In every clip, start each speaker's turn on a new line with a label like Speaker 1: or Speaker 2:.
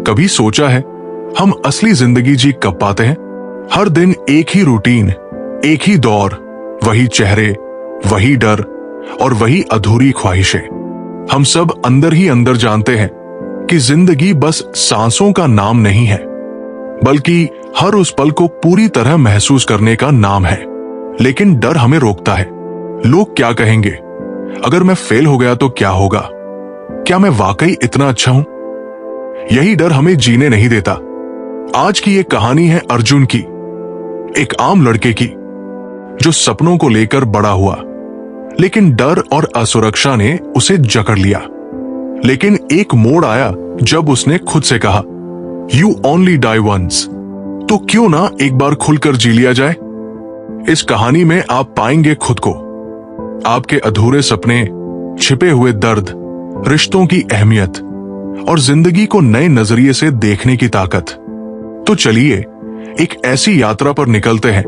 Speaker 1: कभी सोचा है हम असली जिंदगी जी कब पाते हैं? हर दिन एक ही रूटीन, एक ही दौर, वही चेहरे, वही डर और वही अधूरी ख्वाहिशें। हम सब अंदर ही अंदर जानते हैं कि जिंदगी बस सांसों का नाम नहीं है, बल्कि हर उस पल को पूरी तरह महसूस करने का नाम है। लेकिन डर हमें रोकता है। लोग क्या कहेंगे? अगर मैं फेल हो गया तो क्या होगा? क्या मैं वाकई इतना अच्छा हूं? यही डर हमें जीने नहीं देता। आज की ये कहानी है अर्जुन की, एक आम लड़के की जो सपनों को लेकर बड़ा हुआ, लेकिन डर और असुरक्षा ने उसे जकड़ लिया। लेकिन एक मोड़ आया जब उसने खुद से कहा, यू ओनली डाई वंस, तो क्यों ना एक बार खुलकर जी लिया जाए। इस कहानी में आप पाएंगे खुद को, आपके अधूरे सपने, छिपे हुए दर्द, रिश्तों की अहमियत और जिंदगी को नए नजरिए से देखने की ताकत। तो चलिए एक ऐसी यात्रा पर निकलते हैं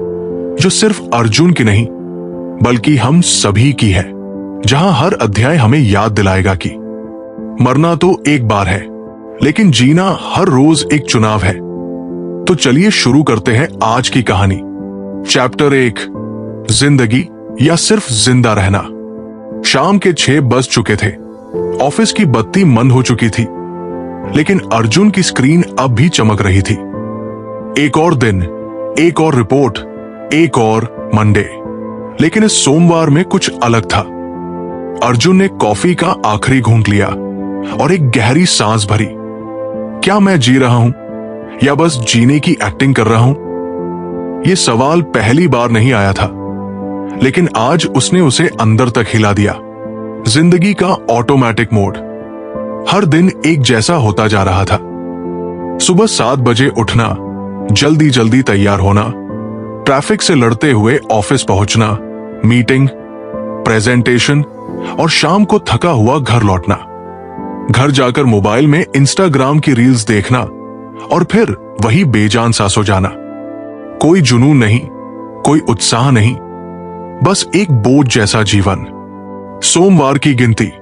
Speaker 1: जो सिर्फ अर्जुन की नहीं बल्कि हम सभी की है, जहां हर अध्याय हमें याद दिलाएगा कि मरना तो एक बार है, लेकिन जीना हर रोज एक चुनाव है। तो चलिए शुरू करते हैं आज की कहानी। चैप्टर 1, जिंदगी या सिर्फ जिंदा रहना। शाम के 6 बज चुके थे। ऑफिस की बत्ती मंद हो चुकी थी, लेकिन अर्जुन की स्क्रीन अब भी चमक रही थी। एक और दिन, एक और रिपोर्ट, एक और मंडे। लेकिन इस सोमवार में कुछ अलग था। अर्जुन ने कॉफी का आखिरी घूंट लिया और एक गहरी सांस भरी। क्या मैं जी रहा हूं या बस जीने की एक्टिंग कर रहा हूं? यह सवाल पहली बार नहीं आया था, लेकिन आज उसने उसे अंदर तक हिला दिया। जिंदगी का ऑटोमेटिक मोड हर दिन एक जैसा होता जा रहा था। सुबह 7 बजे उठना, जल्दी जल्दी तैयार होना, ट्रैफिक से लड़ते हुए ऑफिस पहुंचना, मीटिंग, प्रेजेंटेशन और शाम को थका हुआ घर लौटना। घर जाकर मोबाइल में इंस्टाग्राम की रील्स देखना और फिर वही बेजान सा सो जाना। कोई जुनून नहीं, कोई उत्साह नहीं, बस एक बोझ जैसा जीवन। सोमवार की गिनती।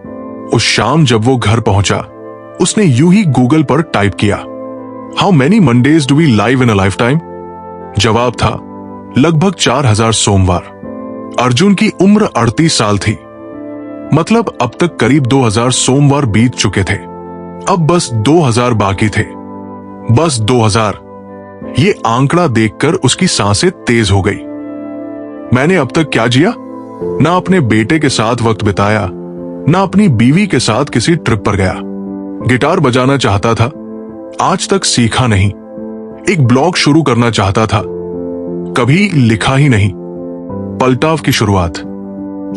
Speaker 1: उस शाम जब वो घर पहुंचा, उसने यूं ही गूगल पर टाइप किया, how many Mondays do we live in a lifetime? जवाब था लगभग 4000 सोमवार। अर्जुन की उम्र 38 साल थी। मतलब अब तक करीब 2000 सोमवार बीत चुके थे। अब बस 2000 बाकी थे। बस 2000। ये आंकड़ा देखकर उसकी सांसें तेज हो गई। मैंने अब तक क्या जिया? ना अपने बेटे के साथ वक्त बिताया, ना अपनी बीवी के साथ किसी ट्रिप पर गया। गिटार बजाना चाहता था, आज तक सीखा नहीं। एक ब्लॉग शुरू करना चाहता था, कभी लिखा ही नहीं। पलटाव की शुरुआत।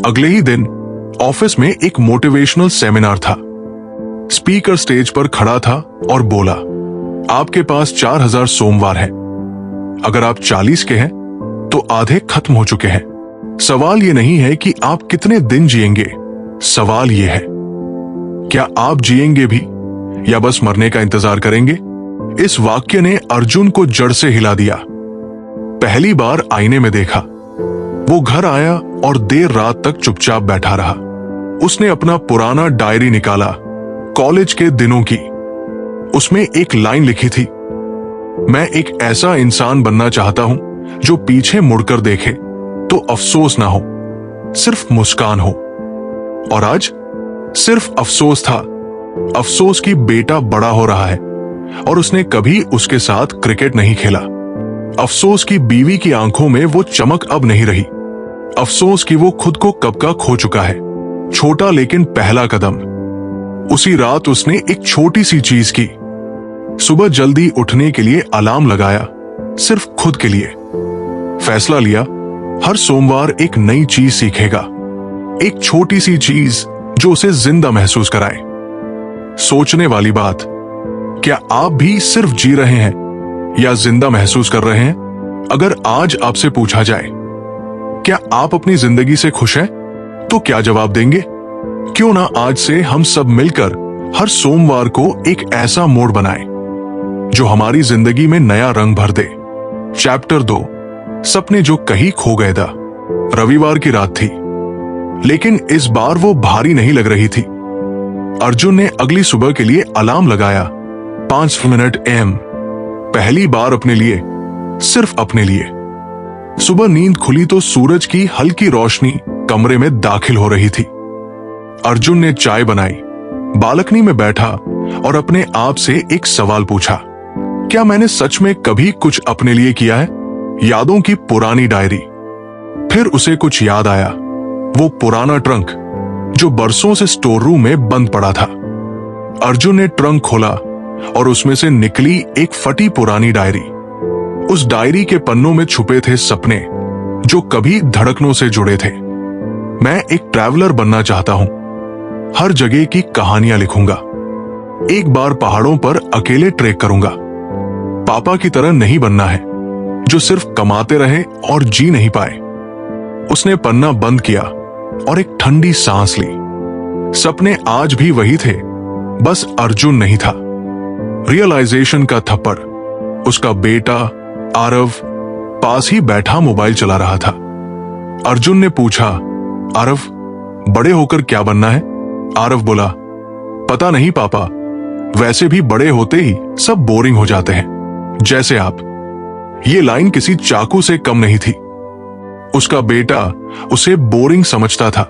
Speaker 1: अगले ही दिन ऑफिस में एक मोटिवेशनल सेमिनार था। स्पीकर स्टेज पर खड़ा था और बोला, आपके पास 4000 सोमवार है। अगर आप 40 के हैं तो आधे खत्म हो चुके हैं। सवाल ये नहीं है कि आप कितने दिन जिएंगे, सवाल ये है, क्या आप जिएंगे भी या बस मरने का इंतजार करेंगे? इस वाक्य ने अर्जुन को जड़ से हिला दिया। पहली बार आईने में देखा। वो घर आया और देर रात तक चुपचाप बैठा रहा। उसने अपना पुराना डायरी निकाला, कॉलेज के दिनों की। उसमें एक लाइन लिखी थी, मैं एक ऐसा इंसान बनना चाहता हूं जो पीछे मुड़कर देखे तो अफसोस ना हो, सिर्फ मुस्कान हो। और आज सिर्फ अफसोस था। अफसोस कि बेटा बड़ा हो रहा है और उसने कभी उसके साथ क्रिकेट नहीं खेला। अफसोस कि बीवी की आंखों में वो चमक अब नहीं रही। अफसोस कि वो खुद को कब का खो चुका है। छोटा लेकिन पहला कदम। उसी रात उसने एक छोटी सी चीज की। सुबह जल्दी उठने के लिए अलार्म लगाया, सिर्फ खुद के लिए। फैसला लिया, हर सोमवार एक नई चीज सीखेगा। एक छोटी सी चीज जो उसे जिंदा महसूस कराए। सोचने वाली बात, क्या आप भी सिर्फ जी रहे हैं या जिंदा महसूस कर रहे हैं? अगर आज आपसे पूछा जाए, क्या आप अपनी जिंदगी से खुश हैं? तो क्या जवाब देंगे? क्यों ना आज से हम सब मिलकर हर सोमवार को एक ऐसा मोड़ बनाएं जो हमारी जिंदगी में नया रंग भर दे। चैप्टर 2, सपने जो कहीं खो गए था। रविवार की रात थी, लेकिन इस बार वो भारी नहीं लग रही थी। अर्जुन ने अगली सुबह के लिए अलार्म लगाया, 5 AM, पहली बार अपने लिए, सिर्फ अपने लिए। सुबह नींद खुली तो सूरज की हल्की रोशनी कमरे में दाखिल हो रही थी। अर्जुन ने चाय बनाई, बालकनी में बैठा और अपने आप से एक सवाल पूछा, क्या मैंने सच में कभी कुछ अपने लिए किया है? यादों की पुरानी डायरी। फिर उसे कुछ याद आया, वो पुराना ट्रंक जो बरसों से स्टोर रूम में बंद पड़ा था। अर्जुन ने ट्रंक खोला और उसमें से निकली एक फटी पुरानी डायरी। उस डायरी के पन्नों में छुपे थे सपने जो कभी धड़कनों से जुड़े थे। मैं एक ट्रैवलर बनना चाहता हूं, हर जगह की कहानियां लिखूंगा। एक बार पहाड़ों पर अकेले ट्रेक करूंगा। पापा की तरह नहीं बनना है जो सिर्फ कमाते रहे और जी नहीं पाए। उसने पन्ना बंद किया और एक ठंडी सांस ली। सपने आज भी वही थे, बस अर्जुन नहीं था। रियलाइजेशन का थप्पड़। उसका बेटा आरव पास ही बैठा मोबाइल चला रहा था। अर्जुन ने पूछा, आरव, बड़े होकर क्या बनना है? आरव बोला, पता नहीं पापा, वैसे भी बड़े होते ही सब बोरिंग हो जाते हैं, जैसे आप। ये लाइन किसी चाकू से कम नहीं थी। उसका बेटा उसे बोरिंग समझता था।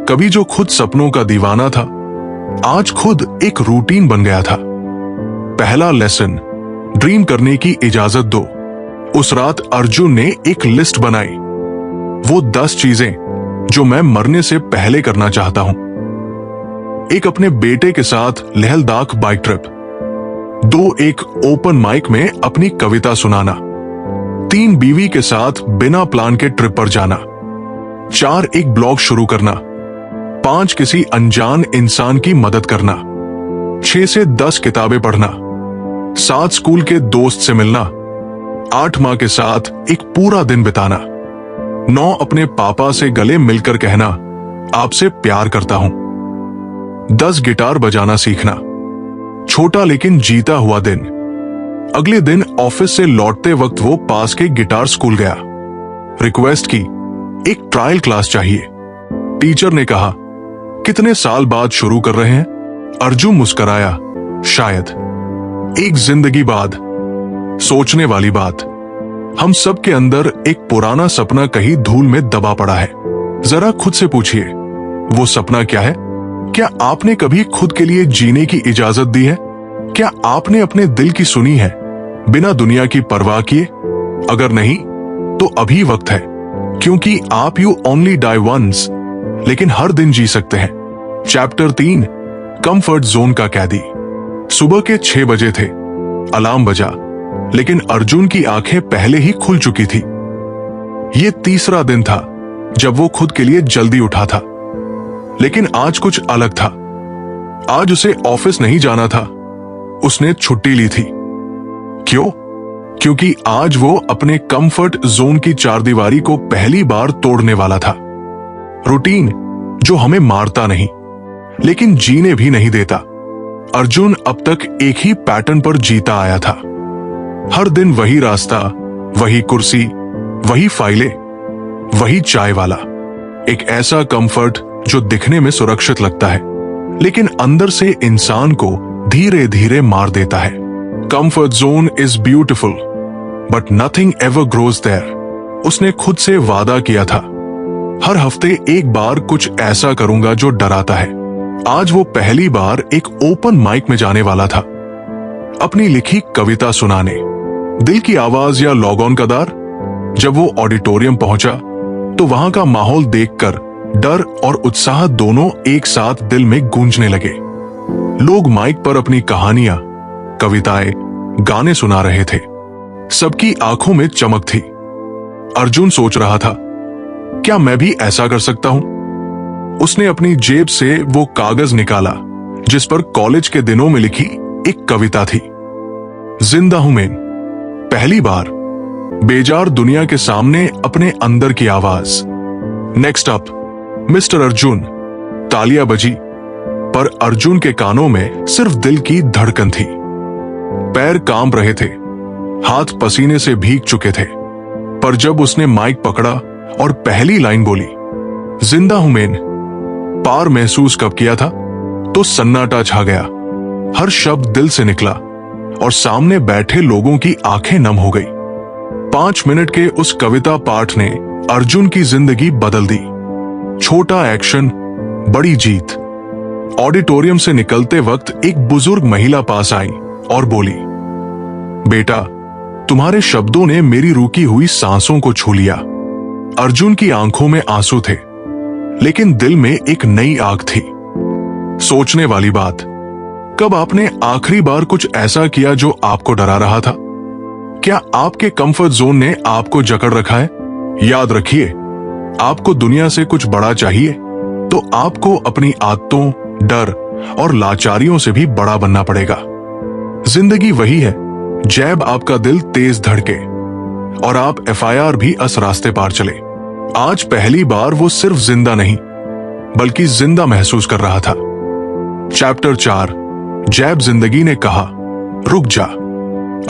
Speaker 1: कभी जो खुद सपनों का दीवाना था, आज खुद एक रूटीन बन गया था। पहला लेसन, ड्रीम करने की इजाजत दो। उस रात अर्जुन ने एक लिस्ट बनाई, वो 10 चीजें जो मैं मरने से पहले करना चाहता हूं। एक अपने बेटे के साथ लहलदाख बाइक ट्रिप। 2 एक ओपन माइक में अपनी कविता सुनाना। 3 बीवी के साथ बिना प्लान के ट्रिप पर जाना। 4 एक ब्लॉग शुरू करना। 5 किसी अनजान इंसान की मदद करना। 6 से 10 किताबें पढ़ना। 7 स्कूल के दोस्त से मिलना। 8 माँ के साथ एक पूरा दिन बिताना। 9 अपने पापा से गले मिलकर कहना, आपसे प्यार करता हूं। 10 गिटार बजाना सीखना। छोटा लेकिन जीता हुआ दिन। अगले दिन ऑफिस से लौटते वक्त वो पास के गिटार स्कूल गया। रिक्वेस्ट की, एक ट्रायल क्लास चाहिए। टीचर ने कहा, कितने साल बाद शुरू कर रहे हैं? अर्जुन मुस्कराया, शायद। एक जिंदगी बाद। सोचने वाली बात, हम सब के अंदर एक पुराना सपना कहीं धूल में दबा पड़ा है। जरा खुद से पूछिए, वो सपना क्या है? क्या आपने कभी खुद के लिए जीने की इजाजत दी है? क्या आपने अपने दिल की सुनी है, बिना दुनिया की परवाह किए? अगर नहीं, तो अभी वक्त है, क्योंकि आप यू ओनली डाई वंस, लेकिन हर दिन जी सकते हैं। चैप्टर 3, कंफर्ट जोन का कैदी। सुबह के 6 बजे थे। अलार्म बजा, लेकिन अर्जुन की आंखें पहले ही खुल चुकी थी। यह तीसरा दिन था जब वो खुद के लिए जल्दी उठा था, लेकिन आज कुछ अलग था। आज उसे ऑफिस नहीं जाना था, उसने छुट्टी ली थी। क्यों? क्योंकि आज वो अपने कंफर्ट जोन की चारदीवारी को पहली बार तोड़ने वाला था। रूटीन जो हमें मारता नहीं, लेकिन जीने भी नहीं देता। अर्जुन अब तक एक ही पैटर्न पर जीता आया था। हर दिन वही रास्ता, वही कुर्सी, वही फाइलें, वही चाय वाला। एक ऐसा कंफर्ट जो दिखने में सुरक्षित लगता है, लेकिन अंदर से इंसान को धीरे धीरे मार देता है। Comfort zone is beautiful, but nothing ever grows there. उसने खुद से वादा किया था, हर हफ्ते एक बार कुछ ऐसा करूंगा जो डराता है। आज वो पहली बार एक ओपन माइक में जाने वाला था, अपनी लिखी कविता सुनाने। दिल की आवाज या लॉग ऑन का दार। जब वो ऑडिटोरियम पहुंचा तो वहां का माहौल देखकर डर और उत्साह दोनों एक साथ दिल में गूंजने लगे। लोग माइक पर अपनी कहानियां, कविताएं, गाने सुना रहे थे। सबकी आंखों में चमक थी। अर्जुन सोच रहा था, क्या मैं भी ऐसा कर सकता हूं? उसने अपनी जेब से वो कागज निकाला जिस पर कॉलेज के दिनों में लिखी एक कविता थी। जिंदा हूं मैं, पहली बार, बेजार दुनिया के सामने अपने अंदर की आवाज। Next up, mister Arjun. तालियां बजी, पर अर्जुन के कानों में सिर्फ दिल की धड़कन थी। पैर कांप रहे थे, हाथ पसीने से भीग चुके थे। पर जब उसने माइक पकड़ा और पहली लाइन बोली, जिंदा हूं मैं, पार महसूस कब किया था, तो सन्नाटा छा गया। हर शब्द दिल से निकला और सामने बैठे लोगों की आंखें नम हो गई। 5 मिनट के उस कविता पाठ ने अर्जुन की जिंदगी बदल दी। छोटा एक्शन, बड़ी जीत। ऑडिटोरियम से निकलते वक्त एक बुजुर्ग महिला पास आई और बोली, बेटा, तुम्हारे शब्दों ने मेरी रुकी हुई सांसों को छू लिया। अर्जुन की आंखों में आंसू थे, लेकिन दिल में एक नई आग थी। सोचने वाली बात, कब आपने आखिरी बार कुछ ऐसा किया जो आपको डरा रहा था? क्या आपके कंफर्ट जोन ने आपको जकड़ रखा है? याद रखिए, आपको दुनिया से कुछ बड़ा चाहिए तो आपको अपनी आदतों, डर और लाचारियों से भी बड़ा बनना पड़ेगा। जिंदगी वही है, जैब आपका दिल तेज धड़के और आप FIR भी इस रास्ते पार चले। आज पहली बार वो सिर्फ जिंदा नहीं बल्कि जिंदा महसूस कर रहा था। चैप्टर 4, जैब जिंदगी ने कहा, रुक जा।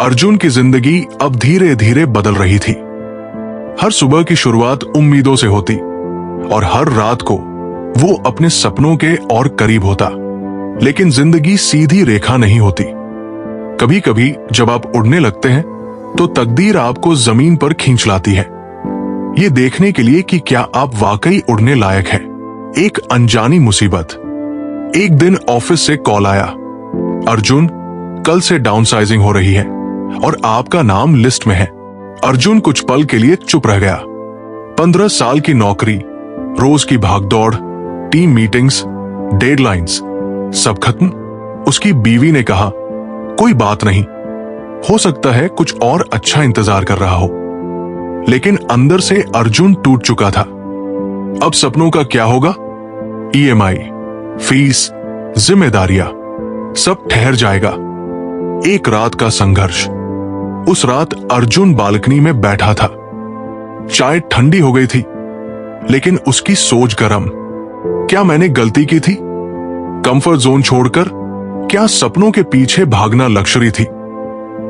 Speaker 1: अर्जुन की जिंदगी अब धीरे धीरे बदल रही थी। हर सुबह की शुरुआत उम्मीदों से होती और हर रात को वो अपने सपनों के और करीब होता। लेकिन जिंदगी सीधी रेखा नहीं होती। कभी कभी जब आप उड़ने लगते हैं तो तकदीर आपको जमीन पर खींच लाती है, ये देखने के लिए कि क्या आप वाकई उड़ने लायक हैं। एक अनजानी मुसीबत। एक दिन ऑफिस से कॉल आया, अर्जुन, कल से डाउनसाइजिंग हो रही है और आपका नाम लिस्ट में है। अर्जुन कुछ पल के लिए चुप रह गया। 15 साल की नौकरी, रोज की भागदौड़, टीम मीटिंग्स, डेडलाइंस, सब खत्म। उसकी बीवी ने कहा, कोई बात नहीं, हो सकता है कुछ और अच्छा इंतजार कर रहा हो। लेकिन अंदर से अर्जुन टूट चुका था। अब सपनों का क्या होगा? EMI, फीस, जिम्मेदारियां, सब ठहर जाएगा। एक रात का संघर्ष। उस रात अर्जुन बालकनी में बैठा था। चाय ठंडी हो गई थी, लेकिन उसकी सोच गरम। क्या मैंने गलती की थी? कंफर्ट जोन छोड़कर क्या सपनों के पीछे भागना लक्ष्य थी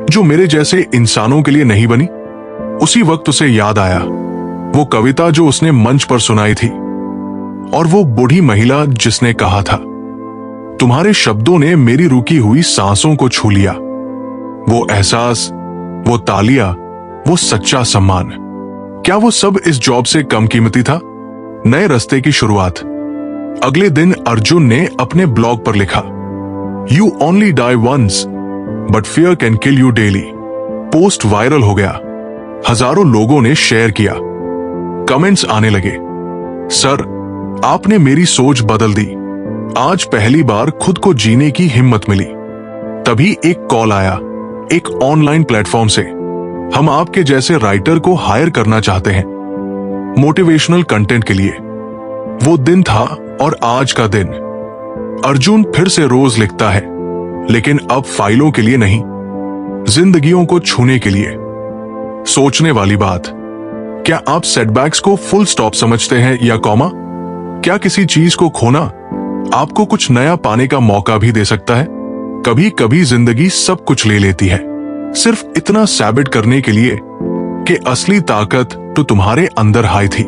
Speaker 1: जो मेरे जैसे इंसानों के लिए नहीं बनी? उसी वक्त उसे याद आया वो कविता जो उसने मंच पर सुनाई थी और वो बूढ़ी महिला जिसने कहा था, तुम्हारे शब्दों ने मेरी रुकी हुई सांसों को छू लिया। वो एहसास, वो तालियां, वो सच्चा सम्मान, क्या वो सब इस जॉब से कम कीमती था? नए रास्ते की शुरुआत। अगले दिन अर्जुन ने अपने ब्लॉग पर लिखा, you only die once but fear can kill you daily. Post viral हो गया, हजारों लोगों ने शेयर किया। कमेंट्स आने लगे, सर, आपने मेरी सोच बदल दी। आज पहली बार खुद को जीने की हिम्मत मिली। तभी एक कॉल आया, एक ऑनलाइन प्लेटफॉर्म से, हम आपके जैसे राइटर को हायर करना चाहते हैं मोटिवेशनल कंटेंट के लिए। वो दिन था और आज का दिन। अर्जुन फिर से रोज लिखता है, लेकिन अब फाइलों के लिए नहीं, जिंदगियों को छूने के लिए। सोचने वाली बात, क्या आप सेटबैक्स को फुल स्टॉप समझते हैं या कॉमा? क्या किसी चीज को खोना आपको कुछ नया पाने का मौका भी दे सकता है? कभी कभी जिंदगी सब कुछ ले लेती है, सिर्फ इतना सैबिट करने के लिए कि असली ताकत तो तुम्हारे अंदर हाई थी।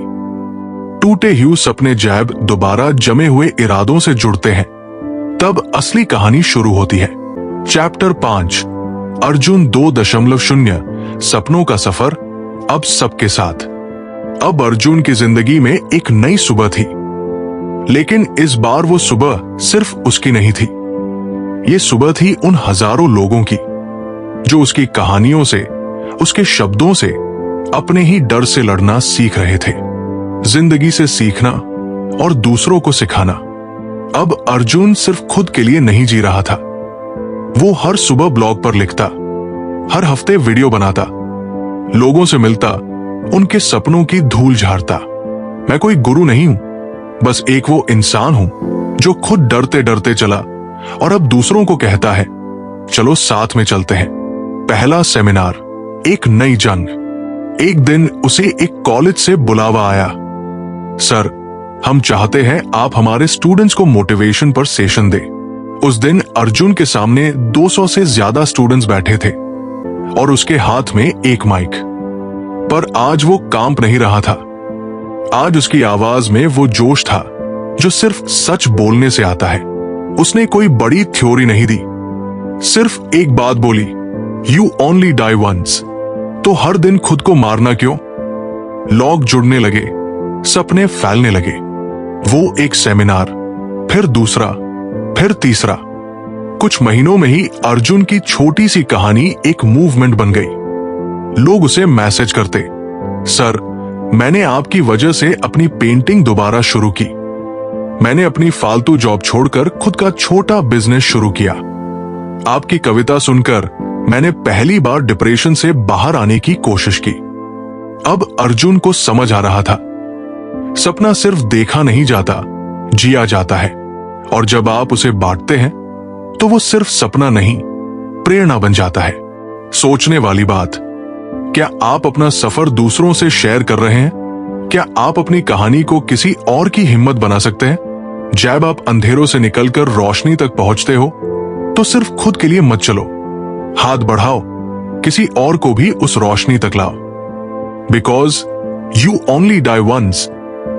Speaker 1: टूटे हुए सपने जैब दोबारा जमे हुए इरादों से जुड़ते हैं, तब असली कहानी शुरू होती है। चैप्टर 5, अर्जुन 2.0 सपनों का सफर, अब सबके साथ। अब अर्जुन की जिंदगी में एक नई सुबह थी, लेकिन इस बार वो सुबह सिर्फ उसकी नहीं थी। ये सुबह थी उन हजारों लोगों की जो उसकी कहानियों से, उसके शब्दों से, अपने ही डर से लड़ना सीख रहे थे। जिंदगी से सीखना और दूसरों को सिखाना। अब अर्जुन सिर्फ खुद के लिए नहीं जी रहा था। वो हर सुबह ब्लॉग पर लिखता, हर हफ्ते वीडियो बनाता, लोगों से मिलता, उनके सपनों की धूल झाड़ता। मैं कोई गुरु नहीं हूं, बस एक वो इंसान हूं जो खुद डरते डरते चला और अब दूसरों को कहता है, चलो साथ में चलते हैं। पहला सेमिनार, एक नई जंग। एक दिन उसे एक कॉलेज से बुलावा आया, सर, हम चाहते हैं आप हमारे स्टूडेंट्स को मोटिवेशन पर सेशन दें। उस दिन अर्जुन के सामने 200 से ज्यादा स्टूडेंट्स बैठे थे और उसके हाथ में एक माइक। पर आज वो कांप नहीं रहा था। आज उसकी आवाज में वो जोश था जो सिर्फ सच बोलने से आता है। उसने कोई बड़ी थ्योरी नहीं दी, सिर्फ एक बात बोली, यू ओनली डाई वंस। तो हर दिन खुद को मारना क्यों? लॉग जुड़ने लगे, सपने फैलने लगे। वो एक सेमिनार, फिर दूसरा, फिर तीसरा। कुछ महीनों में ही अर्जुन की छोटी सी कहानी एक मूवमेंट बन गई। लोग उसे मैसेज करते, सर मैंने आपकी वजह से अपनी पेंटिंग दोबारा शुरू की। मैंने अपनी फालतू जॉब छोड़कर खुद का छोटा बिजनेस शुरू किया। आपकी कविता सुनकर मैंने पहली बार डिप्रेशन से बाहर आने की कोशिश की। अब अर्जुन को समझ आ रहा था, सपना सिर्फ देखा नहीं जाता, जिया जाता है। और जब आप उसे बांटते हैं तो वो सिर्फ सपना नहीं, प्रेरणा बन जाता है। सोचने वाली बात, क्या आप अपना सफर दूसरों से शेयर कर रहे हैं? क्या आप अपनी कहानी को किसी और की हिम्मत बना सकते हैं? जब आप अंधेरों से निकलकर रोशनी तक पहुंचते हो तो सिर्फ खुद के लिए मत चलो, हाथ बढ़ाओ, किसी और को भी उस रोशनी तक लाओ। Because you only die once,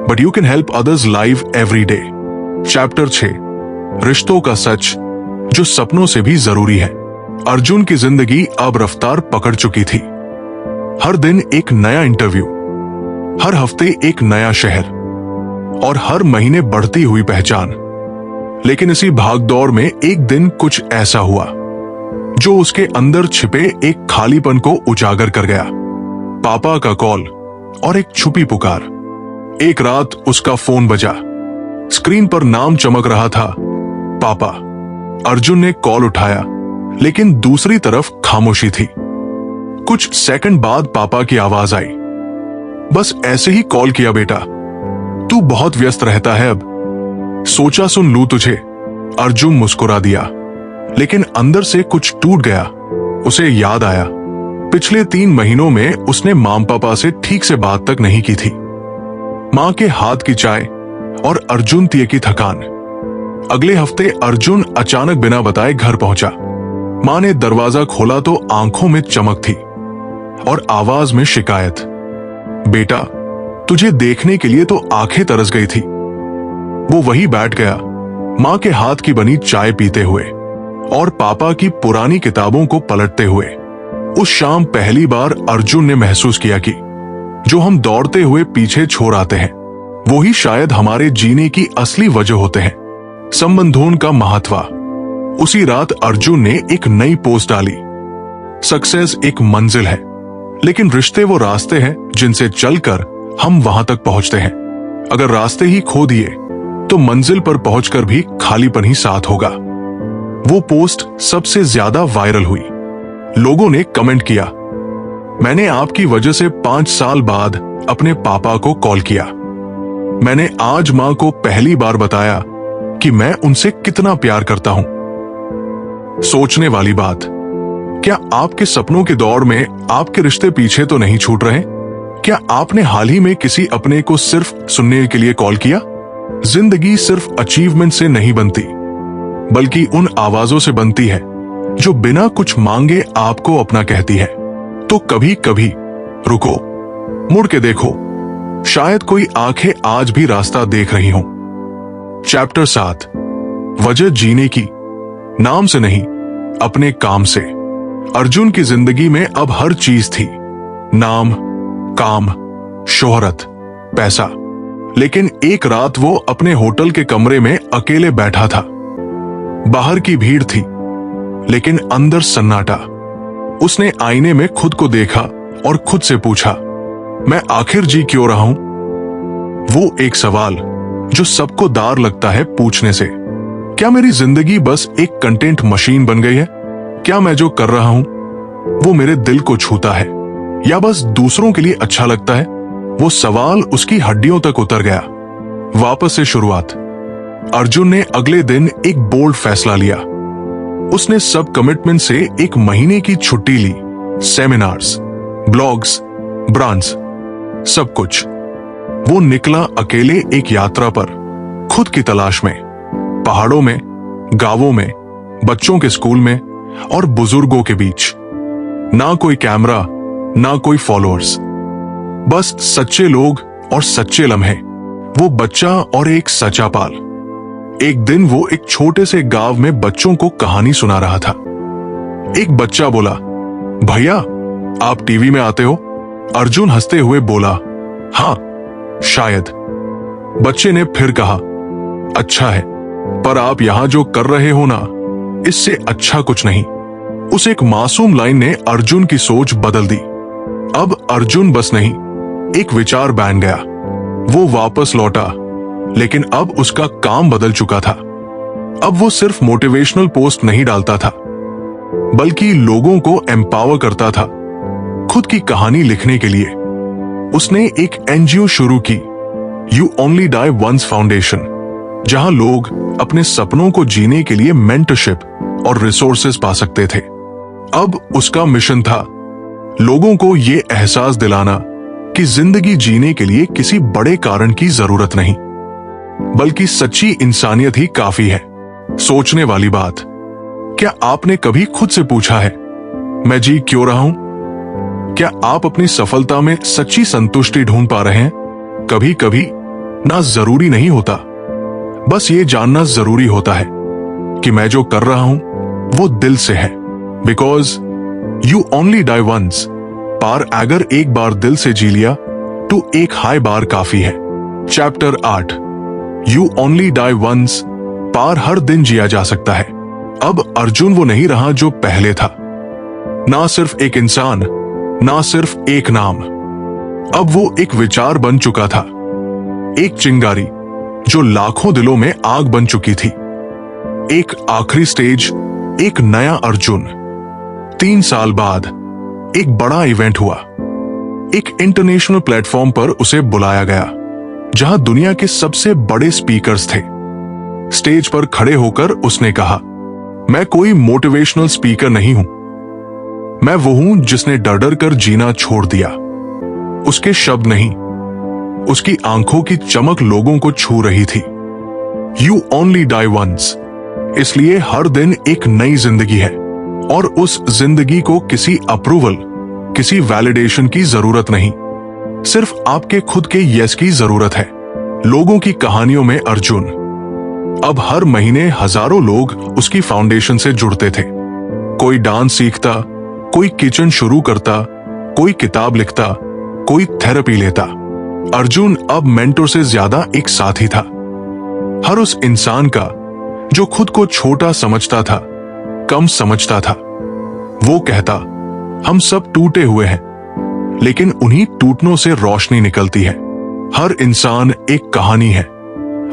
Speaker 1: but you can help others live every day. Chapter 6, रिश्तों का सच जो सपनों से भी जरूरी है। अर्जुन की जिंदगी अब रफ्तार पकड़ चुकी थी। हर दिन एक नया इंटरव्यू, हर हफ्ते एक नया शहर और हर महीने बढ़ती हुई पहचान। लेकिन इसी भागदौड़ में एक दिन कुछ ऐसा हुआ जो उसके अंदर छिपे एक खालीपन को उजागर कर गया। पापा का कॉल और एक छुपी पुकार। एक रात उसका फोन बजा, स्क्रीन पर नाम चमक रहा था, पापा। अर्जुन ने कॉल उठाया, लेकिन दूसरी तरफ खामोशी थी। कुछ सेकंड बाद पापा की आवाज आई, बस ऐसे ही कॉल किया बेटा, तू बहुत व्यस्त रहता है अब, सोचा सुन लूं तुझे। अर्जुन मुस्कुरा दिया, लेकिन अंदर से कुछ टूट गया। उसे याद आया, पिछले 3 महीनों में उसने माम पापा से ठीक से बात तक नहीं की थी। मां के हाथ की चाय और अर्जुन तिये की थकान। अगले हफ्ते अर्जुन अचानक बिना बताए घर पहुंचा। मां ने दरवाजा खोला तो आंखों में चमक थी और आवाज में शिकायत, बेटा तुझे देखने के लिए तो आंखें तरस गई थी। वो वही बैठ गया, मां के हाथ की बनी चाय पीते हुए और पापा की पुरानी किताबों को पलटते हुए। उस शाम पहली बार अर्जुन ने महसूस किया कि जो हम दौड़ते हुए पीछे छोड़ आते हैं, वो ही शायद हमारे जीने की असली वजह होते हैं। संबंधों का महत्व। उसी रात अर्जुन ने एक नई पोस्ट डाली, सक्सेस एक मंजिल है, लेकिन रिश्ते वो रास्ते हैं जिनसे चलकर हम वहां तक पहुंचते हैं। अगर रास्ते ही खो दिए तो मंजिल पर पहुंचकर भी खालीपन ही साथ होगा। वो पोस्ट सबसे ज्यादा वायरल हुई। लोगों ने कमेंट किया, मैंने आपकी वजह से 5 साल बाद अपने पापा को कॉल किया। मैंने आज मां को पहली बार बताया कि मैं उनसे कितना प्यार करता हूं। सोचने वाली बात, क्या आपके सपनों की दौड़ में आपके रिश्ते पीछे तो नहीं छूट रहे? क्या आपने हाल ही में किसी अपने को सिर्फ सुनने के लिए कॉल किया? जिंदगी सिर्फ अचीवमेंट से नहीं बनती, बल्कि उन आवाजों से बनती है जो बिना कुछ मांगे आपको अपना कहती है। तो कभी कभी रुको, मुड़ के देखो, शायद कोई आंखें आज भी रास्ता देख रही हों। चैप्टर 7, वजह जीने की, नाम से नहीं अपने काम से। अर्जुन की जिंदगी में अब हर चीज थी, नाम, काम, शोहरत, पैसा। लेकिन एक रात वो अपने होटल के कमरे में अकेले बैठा था। बाहर की भीड़ थी, लेकिन अंदर सन्नाटा। उसने आईने में खुद को देखा और खुद से पूछा, मैं आखिर जी क्यों रहा हूं? वो एक सवाल जो सबको दार लगता है पूछने से। क्या मेरी जिंदगी बस एक कंटेंट मशीन बन गई है? क्या मैं जो कर रहा हूं वो मेरे दिल को छूता है या बस दूसरों के लिए अच्छा लगता है? वो सवाल उसकी हड्डियों तक उतर गया। वापस से शुरुआत। अर्जुन ने अगले दिन एक बोल्ड फैसला लिया। उसने सब कमिटमेंट से 1 महीने की छुट्टी ली। सेमिनार्स, ब्लॉग्स, ब्रांड्स, सब कुछ। वो निकला अकेले एक यात्रा पर, खुद की तलाश में। पहाड़ों में, गांवों में, बच्चों के स्कूल में और बुजुर्गों के बीच। ना कोई कैमरा, ना कोई फॉलोअर्स, बस सच्चे लोग और सच्चे लम्हे। वो बच्चा और एक सच्चा पाल। एक दिन वो एक छोटे से गांव में बच्चों को कहानी सुना रहा था। एक बच्चा बोला, भैया आप टीवी में आते हो? अर्जुन हंसते हुए बोला, हाँ शायद। बच्चे ने फिर कहा, अच्छा है, पर आप यहां जो कर रहे हो ना, इससे अच्छा कुछ नहीं। उस एक मासूम लाइन ने अर्जुन की सोच बदल दी। अब अर्जुन बस नहीं, एक विचार बन गया। वो वापस लौटा, लेकिन अब उसका काम बदल चुका था। अब वो सिर्फ मोटिवेशनल पोस्ट नहीं डालता था, बल्कि लोगों को एम्पावर करता था खुद की कहानी लिखने के लिए। उसने एक एनजीओ शुरू की, you only die once foundation, जहां लोग अपने सपनों को जीने के लिए मेंटरशिप और रिसोर्सेज पा सकते थे। अब उसका मिशन था लोगों को ये एहसास दिलाना कि जिंदगी जीने के लिए किसी बड़े कारण की जरूरत नहीं, बल्कि सच्ची इंसानियत ही काफी है। सोचने वाली बात, क्या आपने कभी खुद से पूछा है, मैं जी क्यों रहा हूं? क्या आप अपनी सफलता में सच्ची संतुष्टि ढूंढ पा रहे हैं? कभी कभी ना जरूरी नहीं होता, बस ये जानना जरूरी होता है कि मैं जो कर रहा हूं वो दिल से है। Because you only die once पार अगर एक बार दिल से जी लिया तो एक हाई बार काफी है। Chapter 8, you only die once पार हर दिन जिया जा सकता है। अब अर्जुन वो नहीं रहा जो पहले था, ना सिर्फ एक इंसान, ना सिर्फ एक नाम। अब वो एक विचार बन चुका था, एक चिंगारी जो लाखों दिलों में आग बन चुकी थी। एक आखिरी स्टेज, एक नया अर्जुन। 3 साल बाद एक बड़ा इवेंट हुआ। एक इंटरनेशनल प्लेटफॉर्म पर उसे बुलाया गया, जहां दुनिया के सबसे बड़े स्पीकर्स थे। स्टेज पर खड़े होकर उसने कहा, मैं कोई मोटिवेशनल स्पीकर नहीं हूं, मैं वो हूं जिसने डर डर कर जीना छोड़ दिया। उसके शब्द नहीं, उसकी आंखों की चमक लोगों को छू रही थी। यू ओनली डाई वंस, इसलिए हर दिन एक नई जिंदगी है, और उस जिंदगी को किसी अप्रूवल, किसी वैलिडेशन की जरूरत नहीं, सिर्फ आपके खुद के यस की जरूरत है। लोगों की कहानियों में अर्जुन। अब हर महीने हजारों लोग उसकी फाउंडेशन से जुड़ते थे। कोई डांस सीखता, कोई किचन शुरू करता, कोई किताब लिखता, कोई थेरेपी लेता। अर्जुन अब मेंटर से ज्यादा एक साथी था। हर उस इंसान का जो खुद को छोटा समझता था, कम समझता था, वो कहता, हम सब टूटे हुए हैं, लेकिन उन्हीं टूटनों से रोशनी निकलती है। हर इंसान एक कहानी है,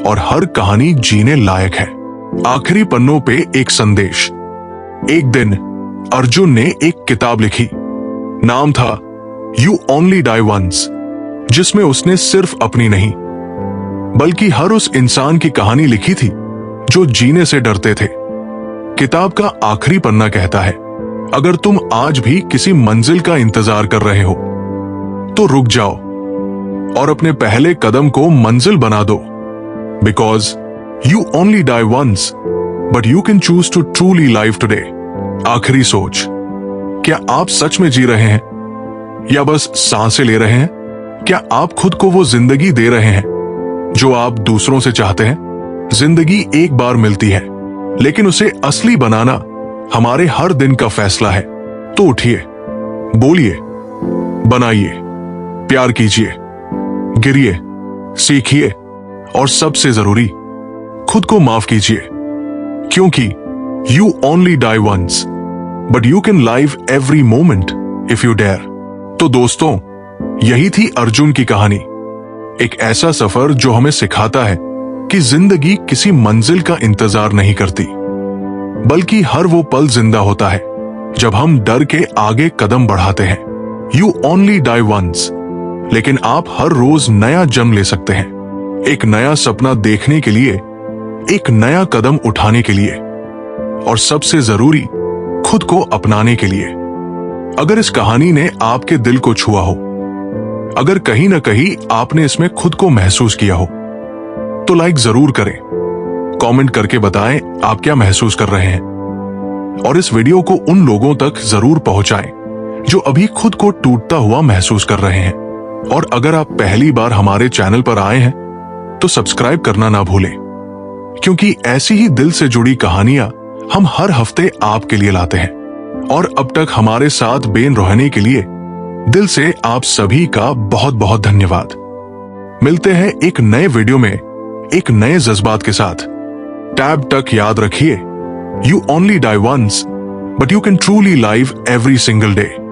Speaker 1: और हर कहानी जीने लायक है। आखिरी पन्नों पे एक संदेश। एक दिन अर्जुन ने एक किताब लिखी, नाम था यू ओनली डाई वंस, जिसमें उसने सिर्फ अपनी नहीं, बल्कि हर उस इंसान की कहानी लिखी थी जो जीने से डरते थे। किताब का आखिरी पन्ना कहता है, अगर तुम आज भी किसी मंजिल का इंतजार कर रहे हो, तो रुक जाओ और अपने पहले कदम को मंजिल बना दो। Because you only die once, but you can choose to truly live today. आखिरी सोच, क्या आप सच में जी रहे हैं या बस सांसें ले रहे हैं? क्या आप खुद को वो जिंदगी दे रहे हैं जो आप दूसरों से चाहते हैं? जिंदगी एक बार मिलती है, लेकिन उसे असली बनाना हमारे हर दिन का फैसला है। तो उठिए, बोलिए, बनाइए, प्यार कीजिए, गिरिए, सीखिए, और सबसे जरूरी, खुद को माफ कीजिए, क्योंकि you only die once, but you can live every moment if you dare. तो दोस्तों, यही थी अर्जुन की कहानी। एक ऐसा सफर जो हमें सिखाता है कि जिंदगी किसी मंजिल का इंतजार नहीं करती, बल्कि हर वो पल जिंदा होता है जब हम डर के आगे कदम बढ़ाते हैं। यू ओनली डाई वंस, लेकिन आप हर रोज नया जन्म ले सकते हैं, एक नया सपना देखने के लिए, एक नया कदम उठाने के लिए, और सबसे जरूरी, खुद को अपनाने के लिए। अगर इस कहानी ने आपके दिल को छुआ हो, अगर कहीं ना कहीं आपने इसमें खुद को महसूस किया हो, तो लाइक जरूर करें, कमेंट करके बताएं आप क्या महसूस कर रहे हैं, और इस वीडियो को उन लोगों तक जरूर पहुंचाएं जो अभी खुद को टूटता हुआ महसूस कर रहे हैं। और अगर आप पहली बार हमारे चैनल पर आए हैं तो सब्सक्राइब करना ना भूलें, क्योंकि ऐसी ही दिल से जुड़ी कहानियां हम हर हफ्ते आपके लिए लाते हैं। और अब तक हमारे साथ बेन रहने के लिए दिल से आप सभी का बहुत बहुत धन्यवाद। मिलते हैं एक नए वीडियो में एक नए जज्बात के साथ। टैब तक याद रखिए, you only die once but you can truly live every single day.